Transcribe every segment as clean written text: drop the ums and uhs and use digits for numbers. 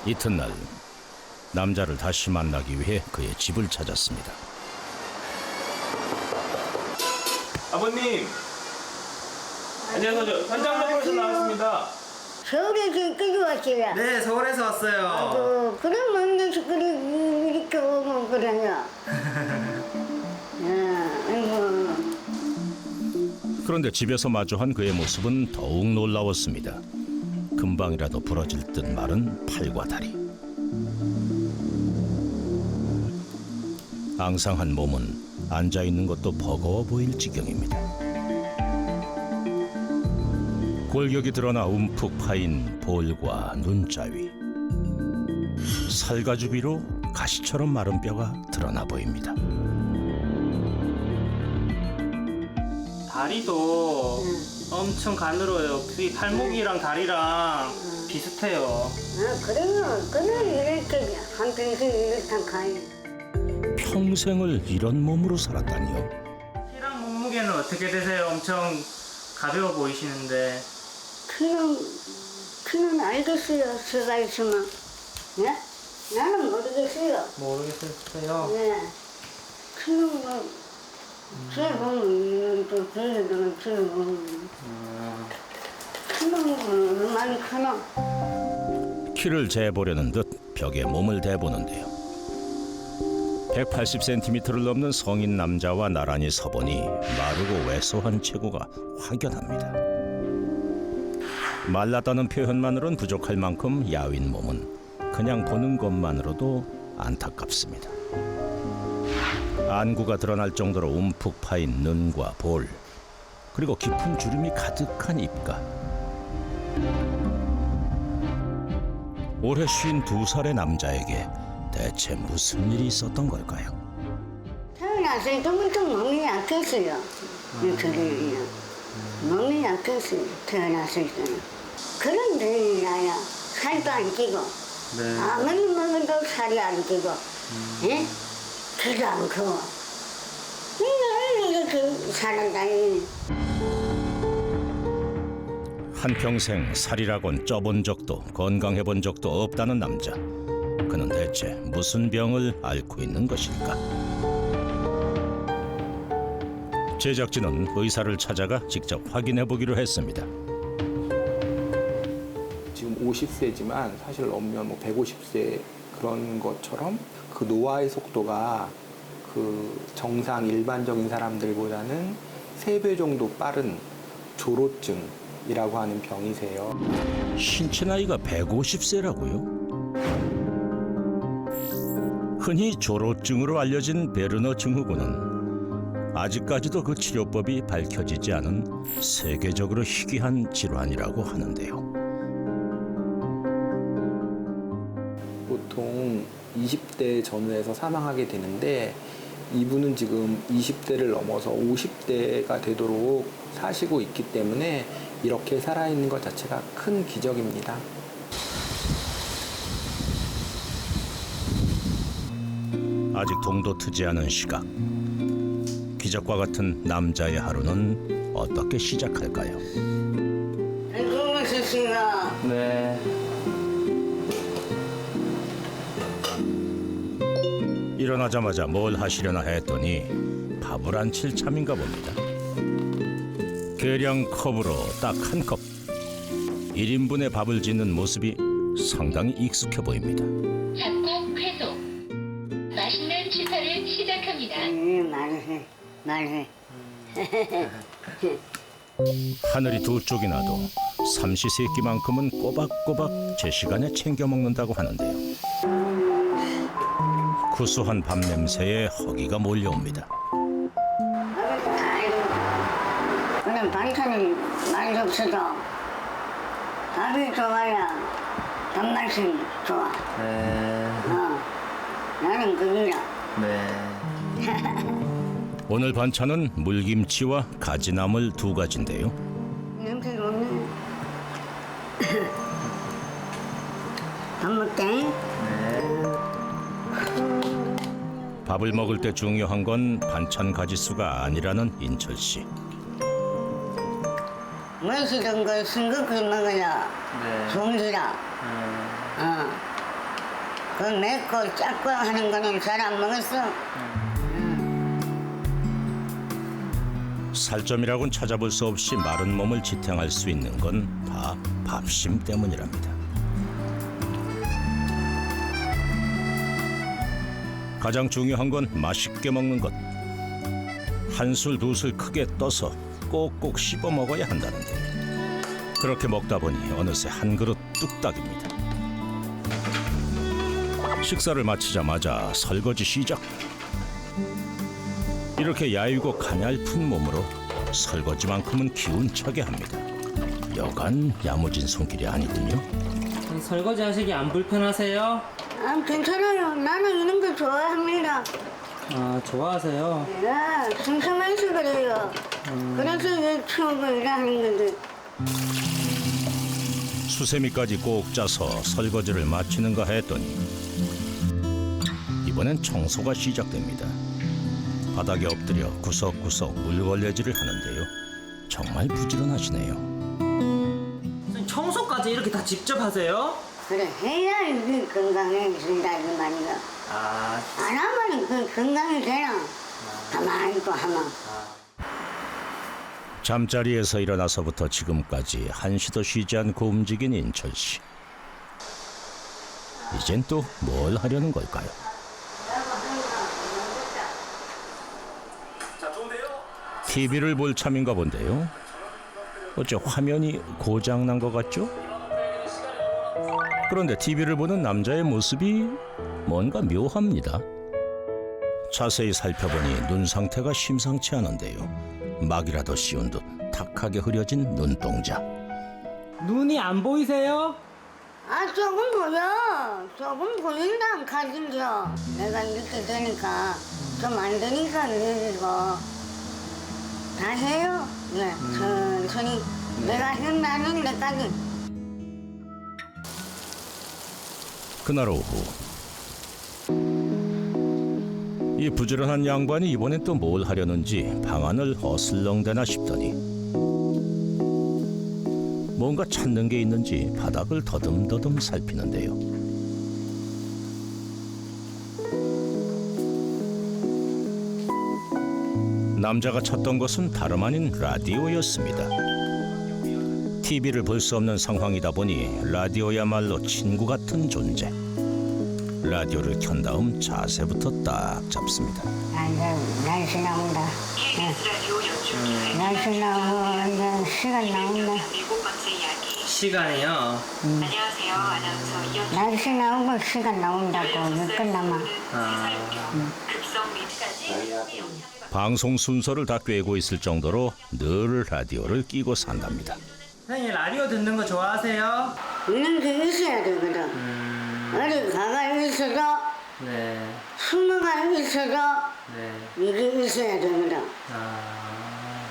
이튿날 남자를 다시 만나기 위해 그의 집을 찾았습니다. 아버님, 안녕하세요. 현장로에서 나왔습니다. 서울에서 끌고 왔어요. 네, 서울에서 왔어요. 아이고, 그럼 만나서 그래 이렇게 오면 그러냐. 아이고. 그런데 집에서 마주한 그의 모습은 더욱 놀라웠습니다. 금방이라도 부러질 듯 마른 팔과 다리. 앙상한 몸은 앉아있는 것도 버거워 보일 지경입니다. 골격이 드러나 움푹 파인 볼과 눈자위. 살가주비로 가시처럼 마른 뼈가 드러나 보입니다. 다리도 엄청 가늘어요. 이 팔목이랑 다리랑 비슷해요. 그러면 그냥 이렇게 한평생 이렇게 가요. 평생을 이런 몸으로 살았다니요. 키랑 몸무게는 어떻게 되세요? 엄청 가벼워 보이시는데. 그는 알겠어요. 수가 있으면. 예? 나는 모르겠어요. 모르겠어요. 네. 그는 뭐, 제 몸은 또 그래도 제 몸은. 그는 뭐 많이 크나? 키를 재보려는 듯 벽에 몸을 대보는데요. 180cm를 넘는 성인 남자와 나란히 서보니 마르고 왜소한 체구가 확연합니다. 말랐다는 표현만으로는 부족할 만큼 야윈 몸은 그냥 보는 것만으로도 안타깝습니다. 안구가 드러날 정도로 움푹 파인 눈과 볼, 그리고 깊은 주름이 가득한 입가. 올해 52살의 남자에게 대체 무슨 일이 있었던 걸까요? 태어났을 때부터 몸이 약했어요. 그래요. 몸이 약했어요. 태어났을 때는. 그런데 나야 살도 안 찌고 아무리 먹어도 살이 안 찌고 예? 키도 안 크고 이렇게 살아다니. 한평생 살이라곤 쪄본 적도 건강해본 적도 없다는 남자. 그는 대체 무슨 병을 앓고 있는 것일까? 제작진은 의사를 찾아가 직접 확인해보기로 했습니다. 지금 50세지만 사실 엄면 150세 그런 것처럼 그 노화의 속도가 그 정상 일반적인 사람들보다는 3배 정도 빠른 조로증이라고 하는 병이세요. 신체 나이가 150세라고요? 흔히 조로증으로 알려진 베르너 증후군은 아직까지도 그 치료법이 밝혀지지 않은 세계적으로 희귀한 질환이라고 하는데요. 보통 20대 전후에서 사망하게 되는데 이분은 지금 20대를 넘어서 50대가 되도록 사시고 있기 때문에 이렇게 살아있는 것 자체가 큰 기적입니다. 아직 동도 트지 않은 시각. 기적과 같은 남자의 하루는 어떻게 시작할까요? 고맙습니다. 네. 일어나자마자 뭘 하시려나 했더니 밥을 안 칠 참인가 봅니다. 계량 컵으로 딱 한 컵. 1인분의 밥을 짓는 모습이 상당히 익숙해 보입니다. 잡곡 회도 맛있는 식사를 시작합니다. 말해. 하늘이 두 쪽이 나도 삼시세끼만큼은 꼬박꼬박 제 시간에 챙겨 먹는다고 하는데요. 구수한 밥 냄새에 허기가 몰려옵니다. 그냥 반찬이 많이 없어도 밥이 좋아야 밥맛이 좋아. 나는 그거야. 오늘 반찬은 물김치와 가지나물 2가지인데요. 냄새가 없네. 밥 먹게. 밥을 먹을 때 중요한 건 반찬 가지수가 아니라는 인철 씨. 맛있던 걸 싱겁게 먹어야 좋은 거라. 그 맵고 짭고 하는 거는 잘 안 먹었어. 살점이라곤 찾아볼 수 없이 마른 몸을 지탱할 수 있는 건 다 밥심 때문이랍니다. 가장 중요한 건 맛있게 먹는 것. 한 술 두 술 크게 떠서 꼭꼭 씹어 먹어야 한다는데 그렇게 먹다 보니 어느새 한 그릇 뚝딱입니다. 식사를 마치자마자 설거지 시작. 이렇게 야이고 가냘픈 몸으로 설거지만큼은 기운차게 합니다. 여간 야무진 손길이 아니군요. 설거지 하시기 안 불편하세요? 아, 괜찮아요. 나는 이런 거 좋아합니다. 아, 좋아하세요? 야, 심심해서 그래요. 그래서 이 추억을 일하는 건데. 수세미까지 꼭 짜서 설거지를 마치는가 했더니 이번엔 청소가 시작됩니다. 바닥에 엎드려 구석구석 물걸레질을 하는데요. 정말 부지런하시네요. 청소까지 이렇게 다 직접 하세요? 그래, 해야 이게 건강해진다, 이 말이야. 아, 안 하면 그 건강이 되나? 가만히 있고 하면. 잠자리에서 일어나서부터 지금까지 한시도 쉬지 않고 움직인 인철 씨. 이젠 또 뭘 하려는 걸까요? TV를 볼 참인가 본데요. 어째 화면이 고장난 것 같죠? 그런데 TV를 보는 남자의 모습이 뭔가 묘합니다. 자세히 살펴보니 눈 상태가 심상치 않은데요. 막이라도 씌운 듯 탁하게 흐려진 눈동자. 눈이 안 보이세요? 아, 조금 보여. 조금 보인다, 가진죠. 내가 이렇게 되니까, 좀 안 되니까 이러고. 다 해요. 네, 천천히. 내가 힘나는 데까지. 그날 오후 이 부지런한 양반이 이번엔 또 뭘 하려는지 방안을 어슬렁대나 싶더니 뭔가 찾는 게 있는지 바닥을 더듬더듬 살피는데요. 남자가 찾던 것은 다름 아닌 라디오였습니다. TV를 볼 수 없는 상황이다 보니 라디오야말로 친구 같은 존재. 라디오를 켠 다음 자세부터 딱 잡습니다. 아, 이제 날씨 나온다. 날씨 나오고, 이제 시간 나온다. 시간이요? 안녕하세요. 아나운서 이현. 날씨 나오고 시간 나온다고, 몇 끝나면. 급성 밑까지 방송 순서를 다 꿰고 있을 정도로 늘 라디오를 끼고 산답니다. 선생님, 라디오 듣는 거 좋아하세요? 이런 게 있어야 되거든. 어디 가가 있어도, 네. 숨어가 있어도, 네. 이게 있어야 되거든. 아,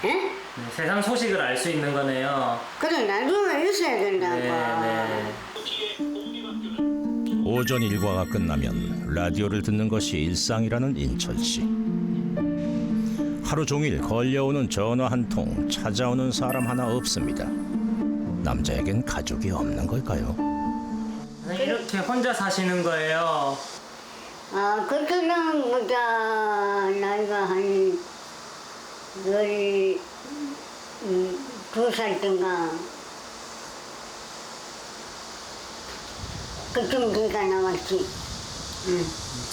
예? 네, 세상 소식을 알 수 있는 거네요. 그래, 라디오가 있어야 된다고. 네. 오전 일과가 끝나면 라디오를 듣는 것이 일상이라는 인철 씨. 하루 종일 걸려오는 전화 한 통, 찾아오는 사람 하나 없습니다. 남자에겐 가족이 없는 걸까요? 선생님, 이렇게 혼자 사시는 거예요? 아, 그때는 보자, 나이가 한 12살 때인가. 그쯤 내가 나왔지. 응.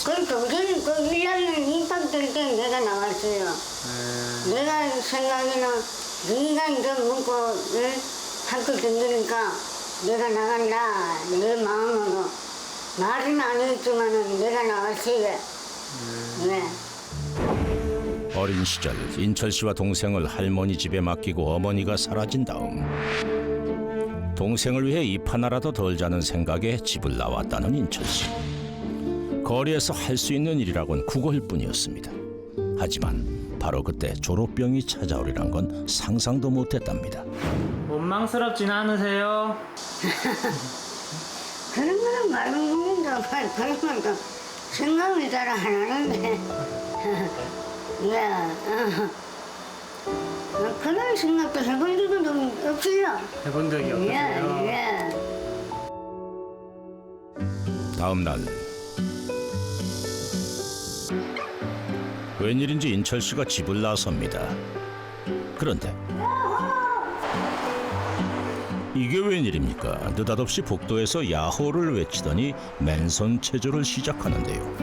그 동생이 그 1학년 입학될 때 내가 나왔어요. 내가 생각에는 네가 이제 먹고 학교 다니니까 내가 나간다. 내 마음으로. 말은 안 했지만은 내가 나왔어요. 네. 어린 시절 인철 씨와 동생을 할머니 집에 맡기고 어머니가 사라진 다음 동생을 위해 입 하나라도 덜 자는 생각에 집을 나왔다는 인철 씨. 거리에서 할 수 있는 일이라곤 그거일뿐이었습니다. 하지만 바로 그때 졸업병이 찾아오리란 건 상상도 못했답니다. 원망스럽진 않으세요? 그런 거는 말은 모른다. 그런 건 생각을 잘 안 하는데. 예, 그런 생각도 해본 적은 좀 없어요. 해본 적이 없으세요? 예. 다음 날 웬일인지 인철 씨가 집을 나섭니다. 그런데 이게 웬일입니까? 느닷없이 복도에서 야호를 외치더니 맨손 체조를 시작하는데요.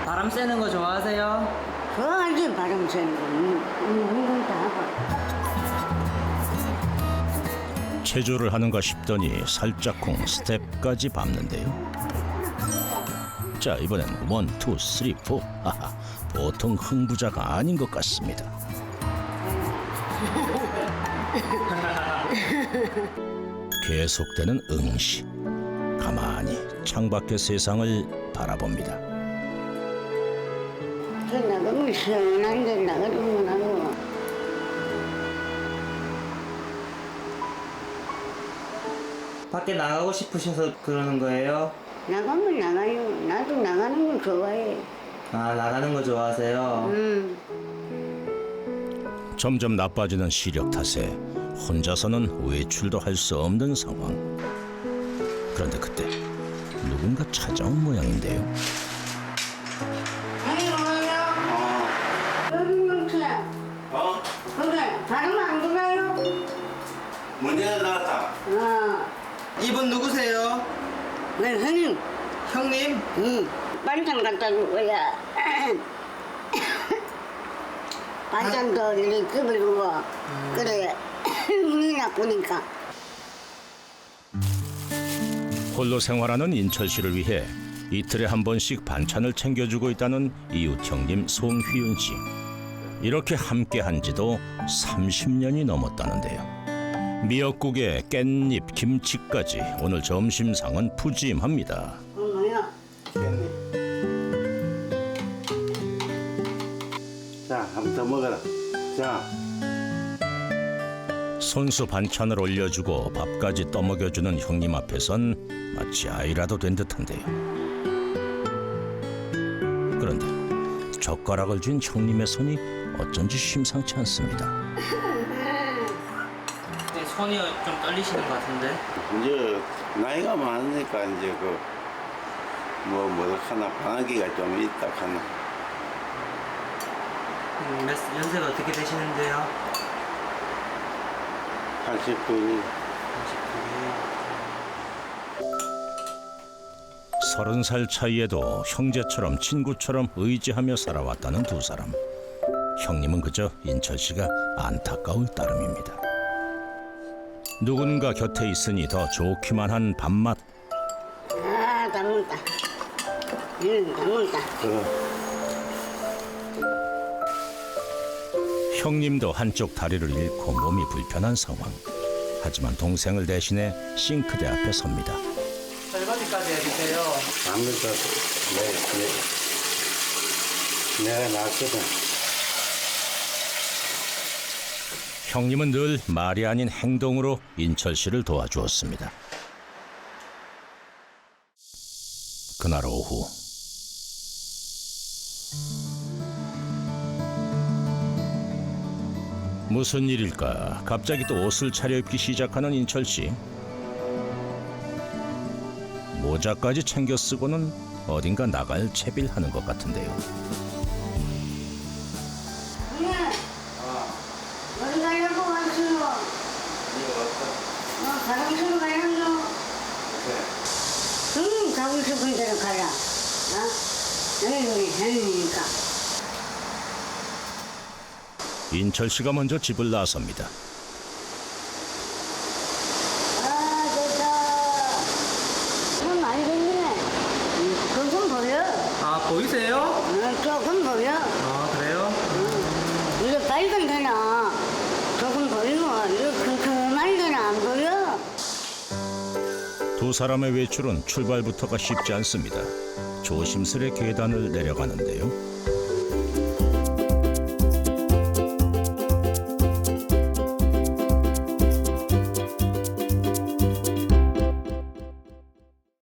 바람 쐬는 거 좋아하세요? 좋아하지 바람 쐬는 거. 운동 다 하고. 체조를 하는가 싶더니 살짝쿵 스텝까지 밟는데요. 자, 이번엔 1, 2, 3, 4. 하하, 보통 흥부자가 아닌 것 같습니다. 계속되는 응시. 가만히 창밖의 세상을 바라봅니다. 저 나가면 시원한데 나가지고 나고. 밖에 나가고 싶으셔서 그러는 거예요? 나가면 나가요. 나도 나가는 거 좋아해. 아, 나가는 거 좋아하세요? 점점 나빠지는 시력 탓에 혼자서는 외출도 할 수 없는 상황. 그런데 그때 누군가 찾아온 모양인데요. 아니 뭐야? 여기 명수야. 그래 다른 안 들어요? 문제가 나왔다. 이분 누구세요? 네 선생님. 형님? 응. 반찬 갖다 줄 거야. 반찬도 이렇게 끓여주고. 그래. 눈이 나쁘니까. 홀로 생활하는 인철 씨를 위해 이틀에 한 번씩 반찬을 챙겨주고 있다는 이웃 형님 송휘윤 씨. 이렇게 함께한 지도 30년이 넘었다는데요. 미역국에 깻잎, 김치까지 오늘 점심상은 푸짐합니다. 뭐야? 자, 한 번 더 먹어라. 자, 손수 반찬을 올려주고 밥까지 떠먹여주는 형님 앞에선 마치 아이라도 된 듯한데요. 그런데 젓가락을 쥔 형님의 손이 어쩐지 심상치 않습니다. 손이 좀 떨리시는 것 같은데? 이제 나이가 많으니까 이제 뭐 하나 방학기가 좀 있다 하나. 연세가 어떻게 되시는데요? 89년. 30살 차이에도 형제처럼 친구처럼 의지하며 살아왔다는 두 사람. 형님은 그저 인철 씨가 안타까울 따름입니다. 누군가 곁에 있으니 더 좋기만 한 밥맛. 아, 다 먹다. 다 먹다. 형님도 한쪽 다리를 잃고 몸이 불편한 상황. 하지만 동생을 대신해 싱크대 앞에 섭니다. 설거지까지 해주세요. 아무래도 내가 낫거든. 형님은 늘 말이 아닌 행동으로 인철 씨를 도와주었습니다. 그날 오후 무슨 일일까? 갑자기 또 옷을 차려입기 시작하는 인철 씨. 모자까지 챙겨 쓰고는 어딘가 나갈 채빌하는 것 같은데요. 어디 가려고 왔어? 가정실로 가려고? 응, 가고 싶은 대로 가라. 여기 다니니까. 인철 씨가 먼저 집을 나섭니다. 아, 됐다. 좀 많이 됐네. 조금 보여. 아, 보이세요? 조금 보여. 아, 그래요? 이거 빨간 되나? 조금 보이고, 이거 많이 되나? 안 보여? 두 사람의 외출은 출발부터가 쉽지 않습니다. 조심스레 계단을 내려가는데요.